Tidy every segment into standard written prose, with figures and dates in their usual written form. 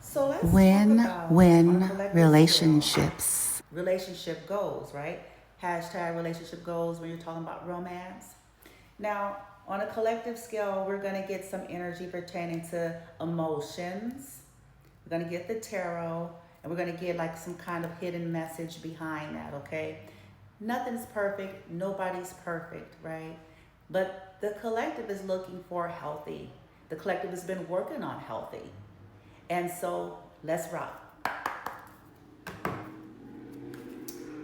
So let's talk about on a Win-win collective scale, relationships. relationship goals, right? Hashtag relationship goals when you're talking about romance. Now, on a collective scale, we're going to get some energy pertaining to emotions. We're going to get the tarot, and we're going to get like some kind of hidden message behind that, okay? Nothing's perfect. Nobody's perfect, right? But the collective is looking for healthy. The collective has been working on healthy. And so let's rock.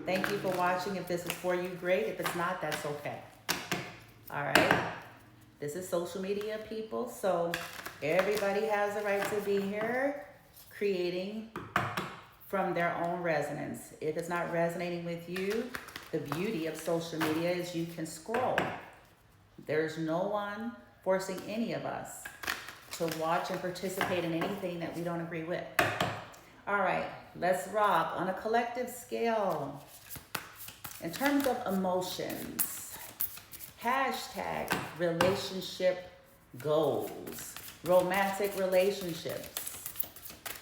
Thank you for watching. If this is for you, great. If it's not, that's okay. All right. This is social media, people. So everybody has the right to be here creating from their own resonance. If it's not resonating with you, the beauty of social media is you can scroll. There's no one forcing any of us to watch and participate in anything that we don't agree with. All right, let's rock on a collective scale. In terms of emotions, hashtag relationship goals, romantic relationships.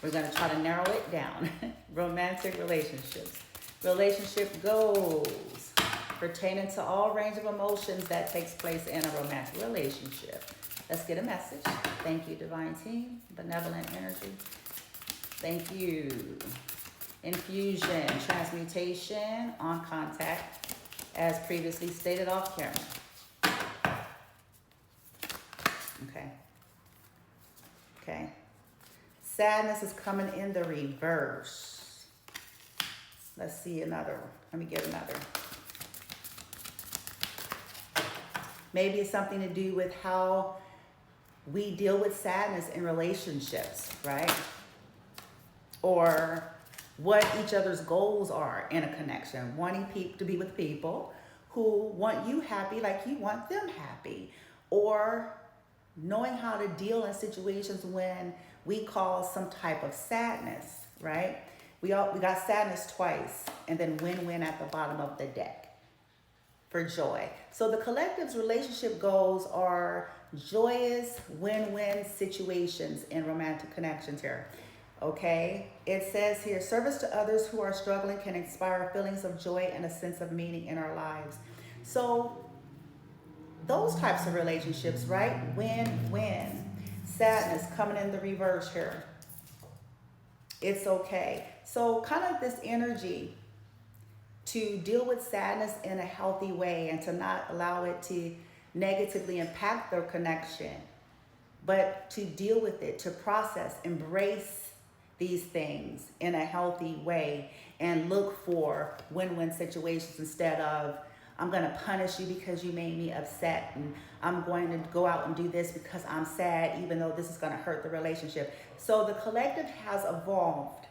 We're going to try to narrow it down. Romantic relationships, relationship goals pertaining to all range of emotions that takes place in a romantic relationship. Let's get a message. Thank you, Divine Team, Benevolent Energy. Thank you. Infusion, transmutation, on contact, as previously stated off camera. Okay. Sadness is coming in the reverse. Let's see another one. Let me get another. Maybe it's something to do with how we deal with sadness in relationships, right? Or what each other's goals are in a connection. Wanting to be with people who want you happy like you want them happy. Or knowing how to deal in situations when we cause some type of sadness, right? We got sadness twice, and then win-win at the bottom of the deck for joy. So the collective's relationship goals are joyous win-win situations in romantic connections here. Okay, it says here, service to others who are struggling can inspire feelings of joy and a sense of meaning in our lives. So those types of relationships, right? Win-win. Sadness coming in the reverse here. It's okay. So kind of this energy to deal with sadness in a healthy way and to not allow it to negatively impact their connection, but to deal with it, to process, embrace these things in a healthy way and look for win-win situations instead of, I'm going to punish you because you made me upset, and I'm going to go out and do this because I'm sad, even though this is going to hurt the relationship. So the collective has evolved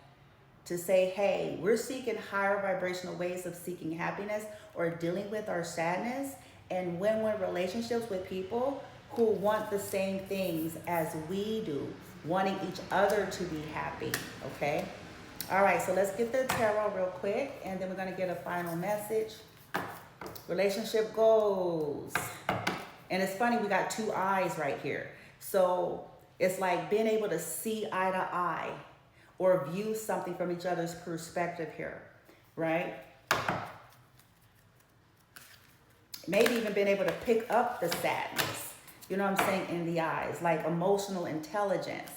to say, hey, we're seeking higher vibrational ways of seeking happiness or dealing with our sadness and win-win relationships with people who want the same things as we do, wanting each other to be happy, okay? All right, so let's get the tarot real quick, and then we're going to get a final message. Relationship goals. And it's funny, we got two eyes right here. So it's like being able to see eye to eye or view something from each other's perspective here, right? Maybe even being able to pick up the sadness, you know what I'm saying, in the eyes, like emotional intelligence.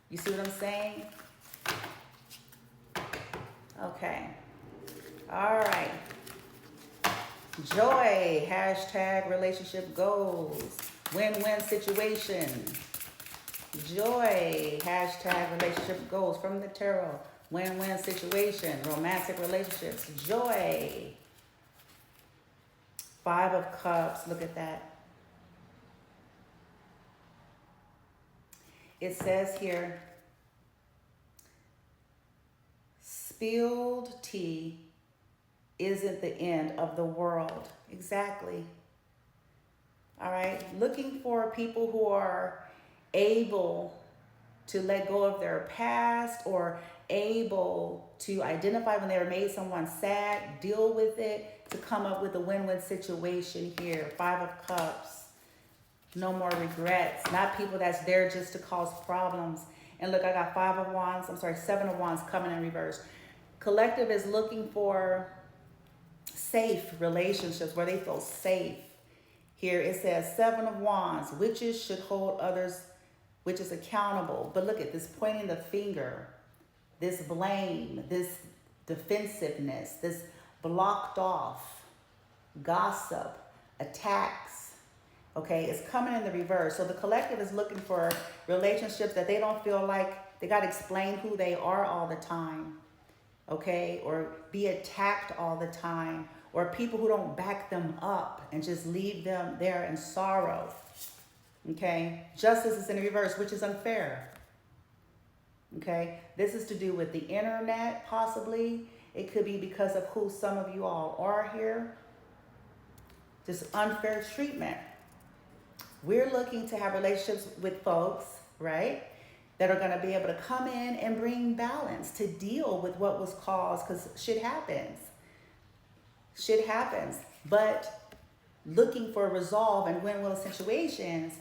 You see what I'm saying? Okay. All right. Joy, hashtag relationship goals, win-win situation. Joy, hashtag relationship goals from the tarot, win-win situation, romantic relationships, joy. 5 of Cups, look at that. It says here, spilled tea isn't the end of the world. Exactly. All right. Looking for people who are able to let go of their past or able to identify when they were made someone sad, deal with it, to come up with a win-win situation here. 5 of Cups. No more regrets. Not people that's there just to cause problems And look, I got 7 of Wands coming in reverse. Collective is looking for safe relationships where they feel safe. Here it says 7 of Wands. Witches should hold others, witches accountable. But look at this pointing the finger, this blame, this defensiveness, this blocked off, gossip, attacks. Okay, it's coming in the reverse. So the collective is looking for relationships that they don't feel like they got to explain who they are all the time. Okay, or be attacked all the time, or people who don't back them up and just leave them there in sorrow. Okay, justice is in reverse, which is unfair. Okay, this is to do with the internet, possibly. It could be because of who some of you all are here. Just unfair treatment. We're looking to have relationships with folks, right, that are going to be able to come in and bring balance to deal with what was caused, because shit happens. Shit happens. But looking for resolve and win-win situations,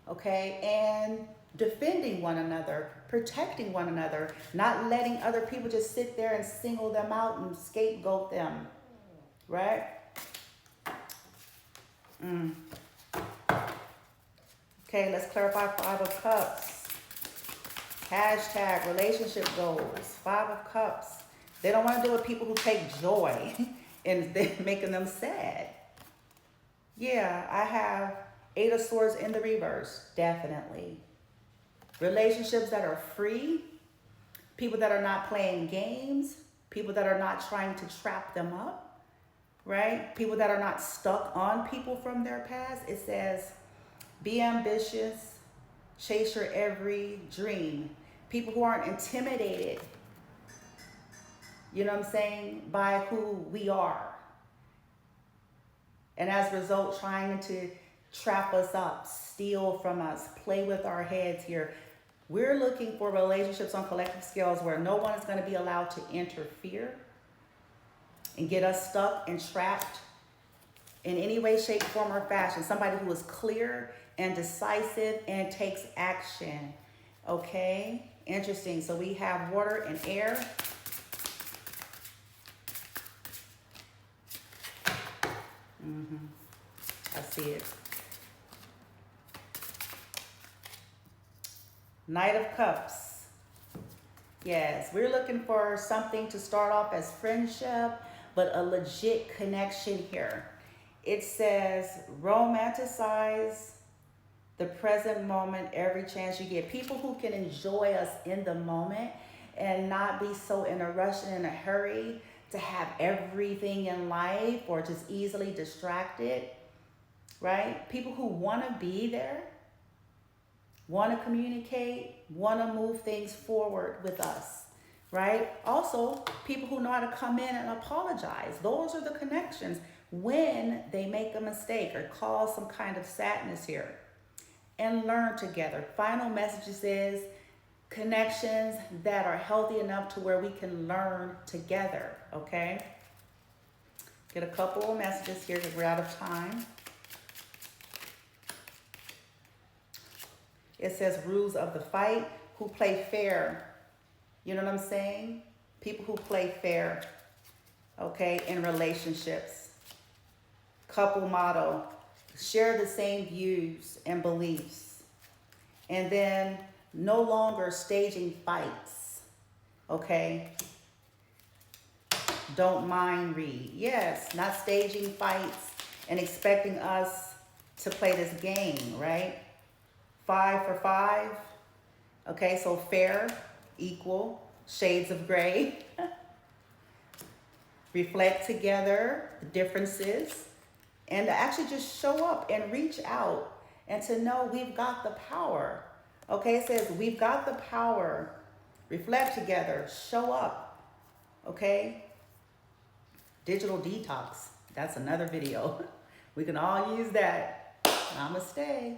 okay, and defending one another, protecting one another, not letting other people just sit there and single them out and scapegoat them, right? Okay, let's clarify 5 of Cups. Hashtag relationship goals. 5 of Cups. They don't want to deal with people who take joy in making them sad. Yeah, I have 8 of Swords in the reverse. Definitely. Relationships that are free. People that are not playing games. People that are not trying to trap them up. Right? People that are not stuck on people from their past. It says, be ambitious. Chase your every dream. People who aren't intimidated, you know what I'm saying, by who we are. And as a result, trying to trap us up, steal from us, play with our heads here. We're looking for relationships on collective scales where no one is going to be allowed to interfere and get us stuck and trapped in any way, shape, form, or fashion. Somebody who is clear and decisive and takes action. Okay, interesting. So we have water and air. I see it. Knight of Cups. Yes, we're looking for something to start off as friendship, but a legit connection here. It says romanticize the present moment every chance you get. People who can enjoy us in the moment and not be so in a rush and in a hurry to have everything in life or just easily distracted, right? People who want to be there, want to communicate, want to move things forward with us, right? Also, people who know how to come in and apologize. Those are the connections when they make a mistake or cause some kind of sadness here. And learn together. Final messages is connections that are healthy enough to where we can learn together, okay? Get a couple of messages here because we're out of time. It says rules of the fight, who play fair. You know what I'm saying? People who play fair, okay, in relationships. Couple motto, share the same views and beliefs. And then no longer staging fights, okay? Don't mind read. Yes, not staging fights and expecting us to play this game, right? 5 for 5. Okay, so fair, equal, shades of gray. Reflect together the differences and to actually just show up and reach out and to know we've got the power. Okay, it says we've got the power. Reflect together, show up. Okay? Digital detox. That's another video. We can all use that. Namaste.